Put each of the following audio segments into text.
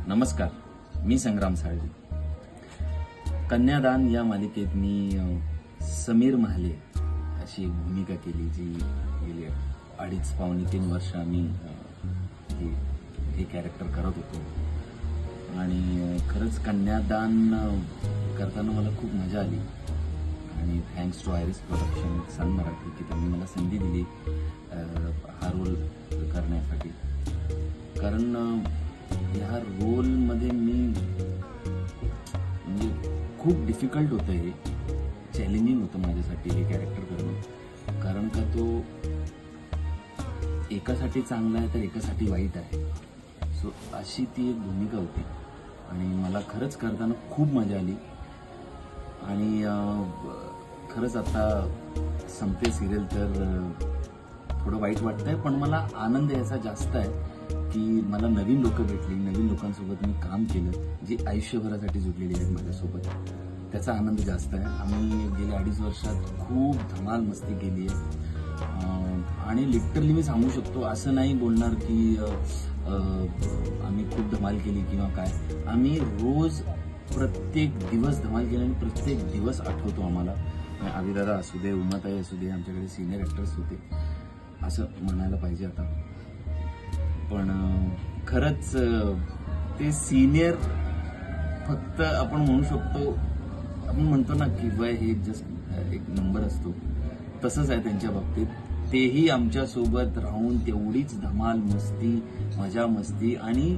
नमस्कार, मी संग्राम साळवी. कन्यादान या मालिकेत मी समीर महाले अशी एक भूमिका केली, जी गेली 2.5-3 वर्ष आम्ही हे कॅरेक्टर करत होतो. आणि खरंच कन्यादान करताना मला खूप मजा आली. आणि थँक्स टू आयरिस प्रोडक्शन, सन मराठी, की त्यांनी मला संधी दिली हा रोल करण्यासाठी. कारण ह्या रोलमध्ये मी म्हणजे खूप डिफिकल्ट होतं, हे चॅलेंजिंग होतं माझ्यासाठी हे कॅरेक्टर करणं. कारण का तो एकासाठी चांगला आहे तर एकासाठी वाईट आहे. सो अशी ती एक भूमिका होती आणि मला खरंच करताना खूप मजा आली. आणि खरंच आता संपते सिरियल तर थोडं वाईट वाटतंय, पण मला आनंद याचा जास्त आहे की मला नवीन लोक भेटली, नवीन लोकांसोबत मी काम केलं, जी आयुष्यभरासाठी जुडलेली आहेत माझ्यासोबत. त्याचा आनंद जास्त आहे. आम्ही गेल्या 2.5 वर्षात खूप धमाल मस्ती केली आहे. आणि लिटरली मी सांगू शकतो, असं नाही बोलणार की आम्ही खूप धमाल केली किंवा काय. आम्ही रोज प्रत्येक दिवस धमाल केली आणि प्रत्येक दिवस आठवतो आम्हाला. अभिदादा असू दे, उमाताई असू दे, आमच्याकडे सिनियर ॲक्टर्स होते, असं म्हणायला पाहिजे आता. पण खरंच ते सिनियर फक्त आपण म्हणू शकतो, आपण म्हणतो ना की वय हे जस्ट एक नंबर असतो, तसंच आहे त्यांच्या बाबतीत. तेही आमच्या सोबत राहून तेवढीच धमाल मस्ती, मजा मस्ती. आणि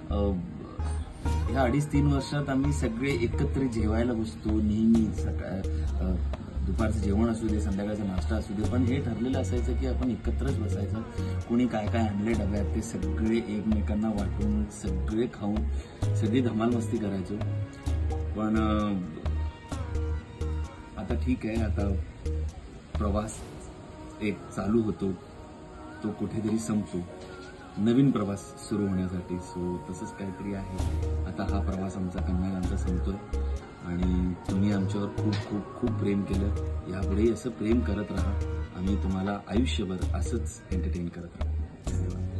ह्या 2.5-3 वर्षात आम्ही सगळे एकत्र जेवायला बसतो नेहमी. दुपारचं जेवण असू दे, संध्याकाळचा नाश्ता असू दे, पण हे ठरलेलं असायचं की आपण एकत्रच बसायचं. कोणी काय काय आणले डब्यात ते सगळे एकमेकांना वाटून, सगळे खाऊन सगळी धमाल मस्ती करायचो. पण आता ठीक आहे, आता प्रवास एक चालू होतो, तो कुठेतरी संपतो, नवीन प्रवास सुरू होण्यासाठी. सो तसंच काहीतरी आहे. आता हा प्रवास आमचा कन्यादानचा संपतोय आणि तुम्ही आमच्यावर खूप खूप खूप प्रेम केलं. यापुढेही असं प्रेम करत राहा. आम्ही तुम्हाला आयुष्यभर असंच एंटरटेन करत राहू. धन्यवाद.